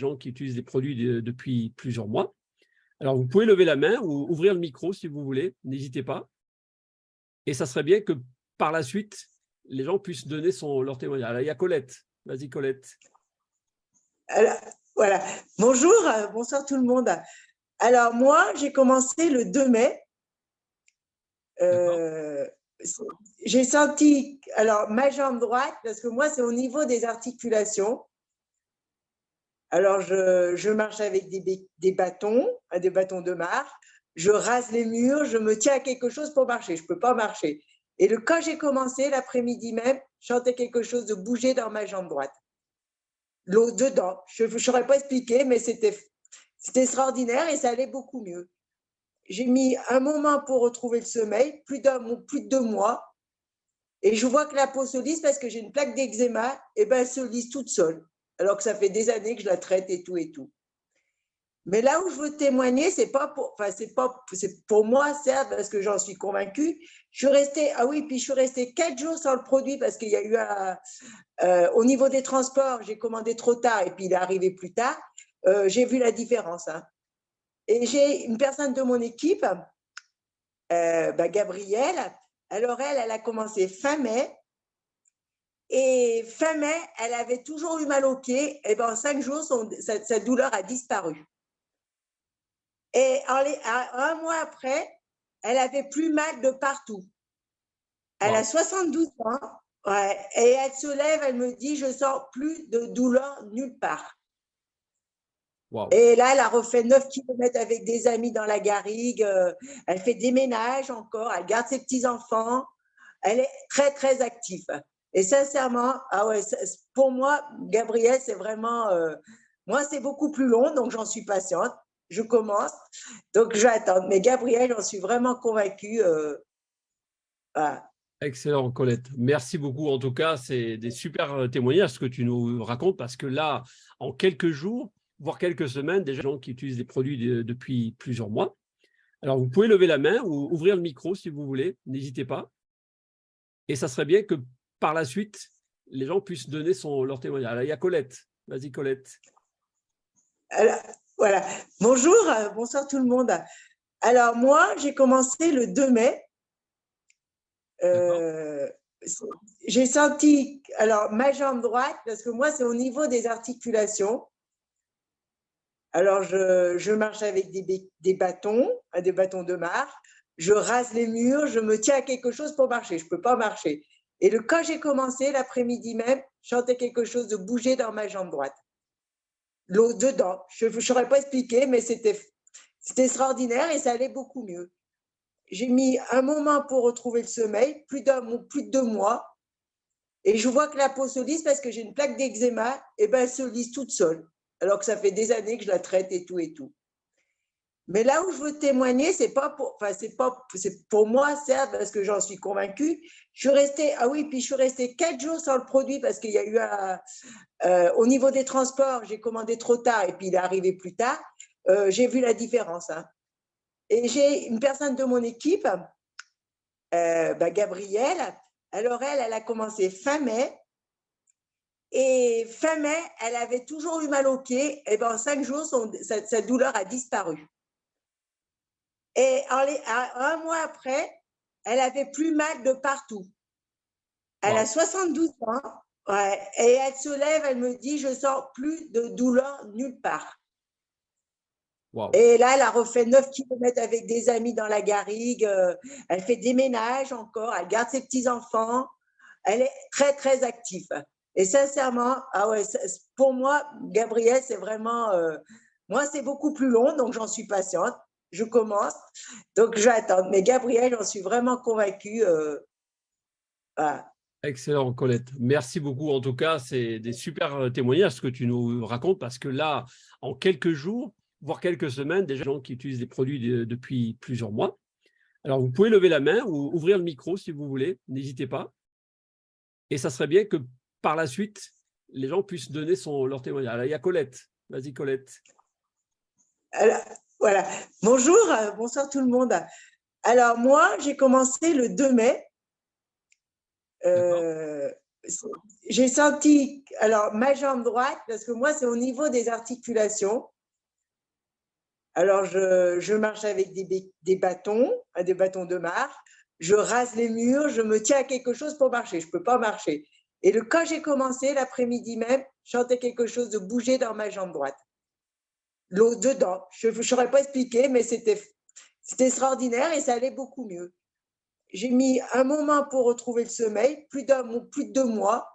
gens qui utilisent des produits depuis plusieurs mois. Alors, vous pouvez lever la main ou ouvrir le micro si vous voulez, n'hésitez pas. Et ça serait bien que par la suite, les gens puissent donner leur témoignage. Alors, il y a Colette. Vas-y, Colette. Alors, voilà. Bonjour, bonsoir tout le monde. Alors, moi, j'ai commencé le 2 mai. J'ai senti, alors, ma jambe droite, parce que moi, c'est au niveau des articulations. Alors, je marche avec des bâtons de marche. Je rase les murs, je me tiens à quelque chose pour marcher. Je ne peux pas marcher. Et quand j'ai commencé, l'après-midi même, je sentais quelque chose de bouger dans ma jambe droite. L'eau dedans. Je ne saurais pas expliquer, mais c'était extraordinaire et ça allait beaucoup mieux. J'ai mis un moment pour retrouver le sommeil, plus de 2 mois. Et je vois que la peau se lisse parce que j'ai une plaque d'eczéma, et ben elle se lisse toute seule. Alors que ça fait des années que je la traite et tout et tout. Mais là où je veux témoigner, c'est pour moi, certes, parce que j'en suis convaincue. Je suis restée 4 jours sans le produit parce qu'il y a eu au niveau des transports, j'ai commandé trop tard et puis il est arrivé plus tard. J'ai vu la différence. Hein. Et j'ai une personne de mon équipe, Gabrielle. Alors elle a commencé fin mai. Et fin mai, elle avait toujours eu mal au pied. Et en 5 jours, sa douleur a disparu. Et un mois après, elle avait plus mal de partout. Elle a 72 ans. Ouais, et elle se lève, elle me dit, je sens plus de douleur nulle part. Wow. Et là, elle a refait 9 km avec des amis dans la garrigue. Elle fait des ménages encore. Elle garde ses petits-enfants. Elle est très, très active. Et sincèrement, pour moi, Gabrielle, c'est vraiment… moi, c'est beaucoup plus long, donc j'en suis patiente. Je commence, donc je vais attendre. Mais Gabrielle, j'en suis vraiment convaincue. Voilà. Excellent, Colette. Merci beaucoup. En tout cas, c'est des super témoignages ce que tu nous racontes parce que là, en quelques jours, voire quelques semaines, déjà, gens qui utilisent des produits depuis plusieurs mois. Alors, vous pouvez lever la main ou ouvrir le micro si vous voulez, n'hésitez pas. Et ça serait bien que par la suite, les gens puissent donner leur témoignage. Alors, il y a Colette. Vas-y, Colette. Alors, voilà. Bonjour, bonsoir tout le monde. Alors, moi, j'ai commencé le 2 mai. J'ai senti, alors, ma jambe droite, parce que moi, c'est au niveau des articulations. Alors, je marche avec des bâtons de marche. Je rase les murs, je me tiens à quelque chose pour marcher. Je ne peux pas marcher. Et quand j'ai commencé, l'après-midi même, je sentais quelque chose de bouger dans ma jambe droite. L'eau dedans. Je ne saurais pas expliquer, mais c'était extraordinaire et ça allait beaucoup mieux. J'ai mis un moment pour retrouver le sommeil, plus de 2 mois. Et je vois que la peau se lisse parce que j'ai une plaque d'eczéma, et ben elle se lisse toute seule. Alors que ça fait des années que je la traite et tout et tout. Mais là où je veux témoigner, c'est pour moi, certes, parce que j'en suis convaincue. Je suis restée 4 jours sans le produit parce qu'il y a eu au niveau des transports, j'ai commandé trop tard et puis il est arrivé plus tard. J'ai vu la différence. Hein. Et j'ai une personne de mon équipe, Gabrielle. Alors elle a commencé fin mai. Et fin mai, elle avait toujours eu mal au pied. Et en 5 jours, sa douleur a disparu. Et un mois après, elle avait plus mal de partout. Elle a 72 ans. Ouais, et elle se lève, elle me dit, je sens plus de douleur nulle part. Wow. Et là, elle a refait 9 km avec des amis dans la garrigue. Elle fait des ménages encore. Elle garde ses petits-enfants. Elle est très, très active. Et sincèrement, pour moi, Gabrielle, c'est vraiment… moi, c'est beaucoup plus long, donc j'en suis patiente. Je commence, donc je vais attendre. Mais Gabrielle, j'en suis vraiment convaincue. Voilà. Excellent, Colette. Merci beaucoup. En tout cas, c'est des super témoignages ce que tu nous racontes parce que là, en quelques jours, voire quelques semaines, déjà, gens qui utilisent des produits depuis plusieurs mois. Alors, vous pouvez lever la main ou ouvrir le micro si vous voulez, n'hésitez pas. Et ça serait bien que par la suite, les gens puissent donner leur témoignage. Alors, il y a Colette. Vas-y, Colette. Alors, voilà. Bonjour, bonsoir tout le monde. Alors, moi, j'ai commencé le 2 mai. j'ai senti, alors ma jambe droite, parce que moi c'est au niveau des articulations. Alors je marche avec des bâtons de marche, je rase les murs, je me tiens à quelque chose pour marcher, je ne peux pas marcher. Et quand j'ai commencé l'après-midi même, je sentais quelque chose de bouger dans ma jambe droite. L'eau dedans, je ne saurais pas expliquer, mais c'était extraordinaire et ça allait beaucoup mieux. J'ai mis un moment pour retrouver le sommeil, plus de 2 mois.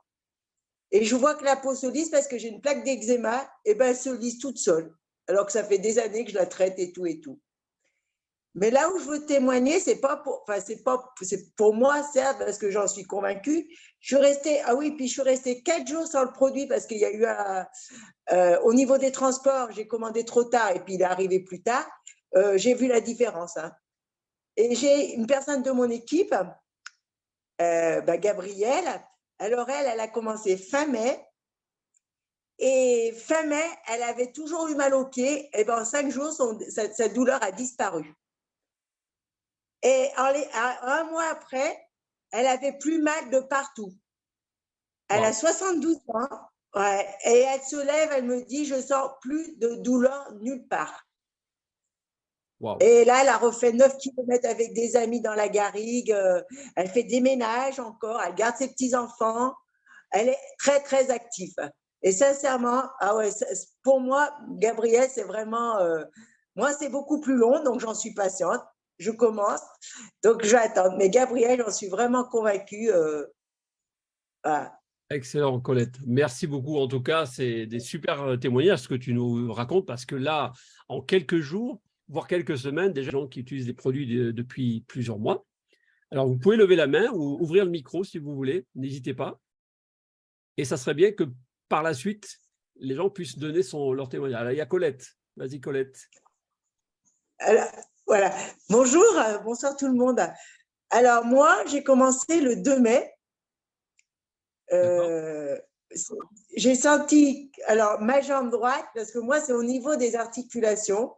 Et je vois que la peau se lisse parce que j'ai une plaque d'eczéma, et ben elle se lisse toute seule. Alors que ça fait des années que je la traite et tout et tout. Mais là où je veux témoigner, c'est pour moi, certes, parce que j'en suis convaincue. Je suis restée, puis je suis restée 4 jours sans le produit parce qu'il y a eu au niveau des transports, j'ai commandé trop tard et puis il est arrivé plus tard. J'ai vu la différence. Hein. Et j'ai une personne de mon équipe, Gabrielle. Alors elle a commencé fin mai. Et fin mai, elle avait toujours eu mal au pied. Et en 5 jours, sa douleur a disparu. Et un mois après, elle avait plus mal de partout. Elle a 72 ans. Ouais, et elle se lève, elle me dit, je sens plus de douleur nulle part. Wow. Et là, elle a refait 9 km avec des amis dans la garrigue. Elle fait des ménages encore. Elle garde ses petits-enfants. Elle est très, très active. Et sincèrement, pour moi, Gabrielle, c'est vraiment… moi, c'est beaucoup plus long, donc j'en suis patiente. Je commence, donc je vais attendre. Mais Gabrielle, j'en suis vraiment convaincue. Voilà. Excellent, Colette. Merci beaucoup. En tout cas, c'est des super témoignages ce que tu nous racontes parce que là, en quelques jours, voire quelques semaines, déjà, des gens qui utilisent des produits depuis plusieurs mois. Alors, vous pouvez lever la main ou ouvrir le micro si vous voulez. N'hésitez pas. Et ça serait bien que par la suite, les gens puissent donner leur témoignage. Alors, il y a Colette. Vas-y, Colette. Alors, voilà. Bonjour, bonsoir tout le monde. Alors, moi, j'ai commencé le 2 mai. J'ai senti, alors ma jambe droite, parce que moi c'est au niveau des articulations.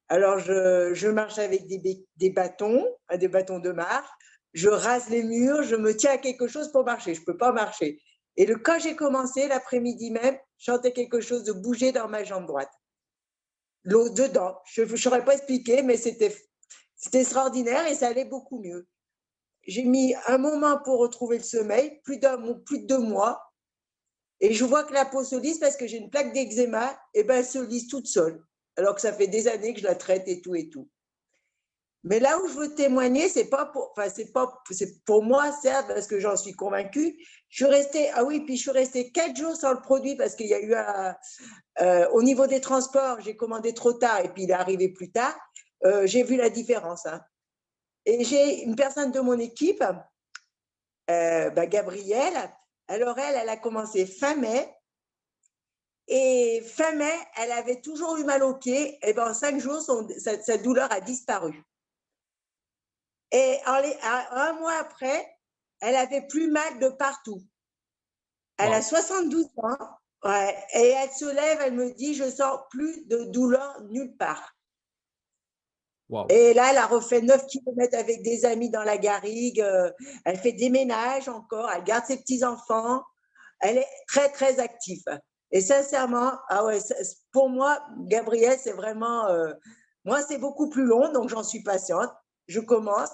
Alors je marche avec des bâtons de marche, je rase les murs, je me tiens à quelque chose pour marcher, je ne peux pas marcher. Et quand j'ai commencé l'après-midi même, je sentais quelque chose de bouger dans ma jambe droite. L'eau dedans, je ne saurais pas expliquer, mais c'était extraordinaire et ça allait beaucoup mieux. J'ai mis un moment pour retrouver le sommeil, plus de 2 mois. Et je vois que la peau se lisse parce que j'ai une plaque d'eczéma, et ben elle se lisse toute seule. Alors que ça fait des années que je la traite et tout et tout. Mais là où je veux témoigner, c'est pour moi, certes, parce que j'en suis convaincue. Je suis restée, puis je suis restée 4 jours sans le produit parce qu'il y a eu au niveau des transports, j'ai commandé trop tard et puis il est arrivé plus tard. J'ai vu la différence. Hein. Et j'ai une personne de mon équipe, Gabrielle. Alors elle a commencé fin mai. Et fin mai, elle avait toujours eu mal au pied. Et en 5 jours, sa douleur a disparu. Et un mois après, elle avait plus mal de partout. Elle a 72 ans. Ouais, et elle se lève, elle me dit, je sens plus de douleur nulle part. Wow. Et là, elle a refait 9 km avec des amis dans la garrigue. Elle fait des ménages encore. Elle garde ses petits-enfants. Elle est très, très active. Et sincèrement, pour moi, Gabrielle, c'est vraiment… moi, c'est beaucoup plus long, donc j'en suis patiente. Je commence,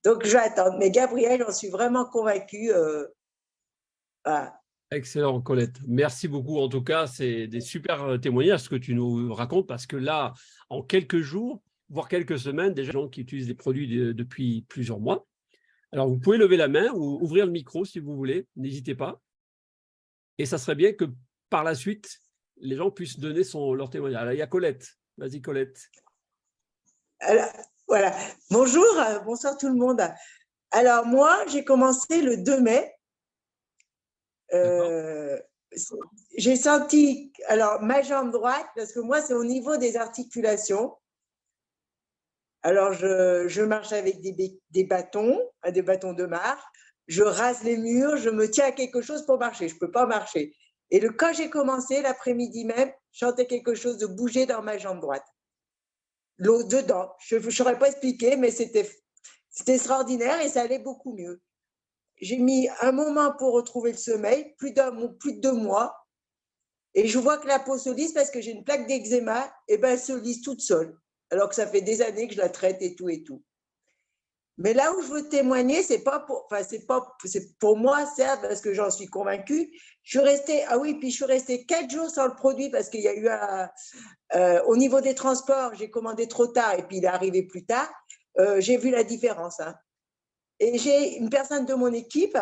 donc je vais attendre. Mais Gabrielle, j'en suis vraiment convaincue. Voilà. Excellent, Colette. Merci beaucoup. En tout cas, c'est des super témoignages ce que tu nous racontes parce que là, en quelques jours, voire quelques semaines, déjà, des gens qui utilisent des produits depuis plusieurs mois. Alors, vous pouvez lever la main ou ouvrir le micro si vous voulez. N'hésitez pas. Et ça serait bien que par la suite, les gens puissent donner leur témoignage. Alors, il y a Colette. Vas-y, Colette. Alors, voilà. Bonjour, bonsoir tout le monde. Alors, moi, j'ai commencé le 2 mai. J'ai senti, alors ma jambe droite, parce que moi, c'est au niveau des articulations. Alors, je marche avec des bâtons de marche, je rase les murs, je me tiens à quelque chose pour marcher, je ne peux pas marcher. Et quand j'ai commencé l'après-midi même, je sentais quelque chose de bouger dans ma jambe droite. L'eau dedans, je ne saurais pas expliquer, mais c'était extraordinaire et ça allait beaucoup mieux. j'ai mis un moment pour retrouver le sommeil, plus de 2 mois. Et je vois que la peau se lisse parce que j'ai une plaque d'eczéma, et ben elle se lisse toute seule. Alors que ça fait des années que je la traite et tout et tout. Mais là où je veux témoigner, c'est pour moi, certes, parce que j'en suis convaincue. Je suis restée, puis je suis restée 4 jours sans le produit parce qu'il y a eu au niveau des transports, j'ai commandé trop tard et puis il est arrivé plus tard. J'ai vu la différence. Hein. Et j'ai une personne de mon équipe,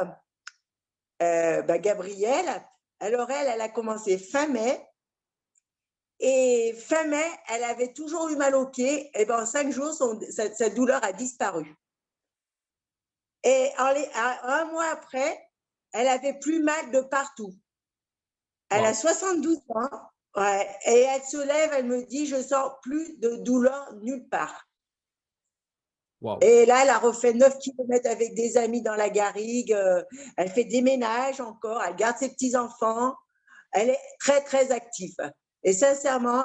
Gabrielle. Alors elle a commencé fin mai. Et fin mai, elle avait toujours eu mal au pied. Et en 5 jours, sa douleur a disparu. Et un mois après, elle avait plus mal de partout. Elle a 72 ans. Ouais, et elle se lève, elle me dit, je sens plus de douleur nulle part. Wow. Et là, elle a refait 9 km avec des amis dans la garrigue. Elle fait des ménages encore. Elle garde ses petits-enfants. Elle est très, très active. Et sincèrement,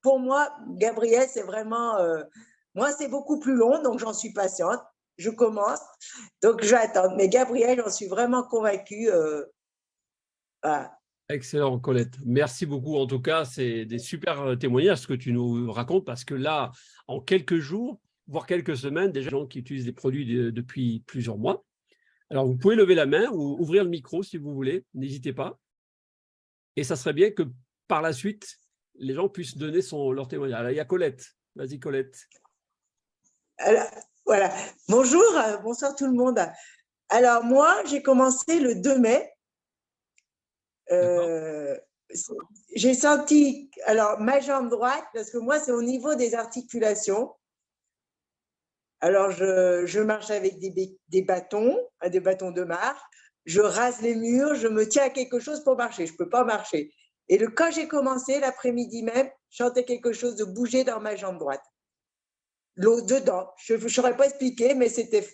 pour moi, Gabrielle, c'est vraiment… moi, c'est beaucoup plus long, donc j'en suis patiente. Je commence, donc je vais attendre. Mais Gabrielle, j'en suis vraiment convaincue. Voilà. Excellent, Colette. Merci beaucoup. En tout cas, c'est des super témoignages ce que tu nous racontes parce que là, en quelques jours, voire quelques semaines, déjà, des gens qui utilisent des produits depuis plusieurs mois. Alors, vous pouvez lever la main ou ouvrir le micro si vous voulez. N'hésitez pas. Et ça serait bien que par la suite, les gens puissent donner leur témoignage. Alors, il y a Colette. Vas-y, Colette. Alors, voilà. Bonjour, bonsoir tout le monde. Alors, moi, j'ai commencé le 2 mai. J'ai senti, alors, ma jambe droite, parce que moi, c'est au niveau des articulations. Alors, je marche avec des bâtons de marche. Je rase les murs, je me tiens à quelque chose pour marcher. Je ne peux pas marcher. Et quand j'ai commencé, l'après-midi même, je sentais quelque chose de bouger dans ma jambe droite. L'eau dedans. Je ne saurais pas expliquer, mais c'était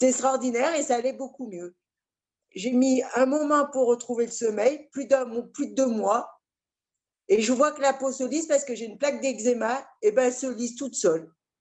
extraordinaire et ça allait beaucoup mieux. J'ai mis un moment pour retrouver le sommeil, plus de 2 mois. Et je vois que la peau se lisse parce que j'ai une plaque d'eczéma, et ben elle se lisse toute seule.